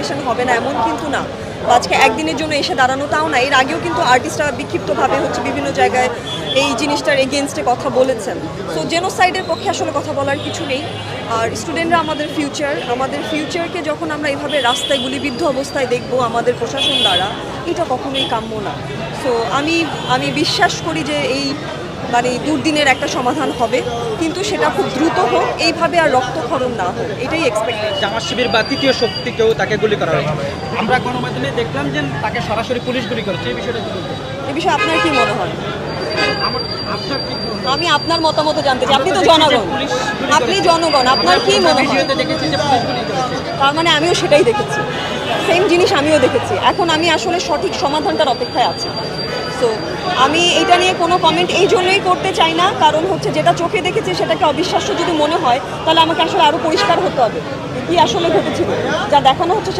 Situation হবে না এমন কিন্তু না। আজকে একদিনের জন্য এসে দাঁড়ানো তাও না, এর আগেও কিন্তু আর্টিস্টরা বিক্ষিপ্তভাবে হচ্ছে বিভিন্ন জায়গায় এই জিনিসটার এগেনস্টে কথা বলেছেন। সো জেনোসাইডের পক্ষে আসলে কথা বলার কিছু নেই। আর স্টুডেন্টরা আমাদের ফিউচারকে যখন আমরা এইভাবে রাস্তায় গুলিবিদ্ধ অবস্থায় দেখব আমাদের প্রশাসন দ্বারা, এটা কখনোই কাম্য না। সো আমি বিশ্বাস করি যে এই মানে দুর্দিনের একটা সমাধান হবে, কিন্তু সেটা খুব দ্রুত হোক, এইভাবে আর রক্তক্ষরণ না হোক, এটাই এক্সপেক্টেড। জামাত শিবির বা তৃতীয় শক্তিকেও তাকে গুলি করা হয়েছে। আমরা গণমাধ্যমে দেখলাম যে তাকে সরাসরি পুলিশ গুলি করেছে, এই বিষয়টা কি বলবেন? এ বিষয়ে আপনার কি মনে হয়? আপনার কি মনে হয়? আমি আপনার মতামত জানতে চাই। আপনি তো জনগণ, আপনি জনগণ, আপনার কি মনে হয়? ভিডিওতে দেখেছি যে পুলিশ গুলি করেছে। তার মানে আমিও সেটাই দেখেছি, সেম জিনিস আমিও দেখেছি। এখন আমি আসলে সঠিক সমাধানটার অপেক্ষায় আছি। সো আমি এটা নিয়ে কোনো কমেন্ট এই জন্যই করতে চাই না, কারণ হচ্ছে যেটা চোখে দেখেছি সেটাকে অবিশ্বাস্য যদি মনে হয় তাহলে আমাকে আসলে আরও পরিষ্কার হতে হবে কি আসলে ঘটেছিল। যা দেখানো হচ্ছে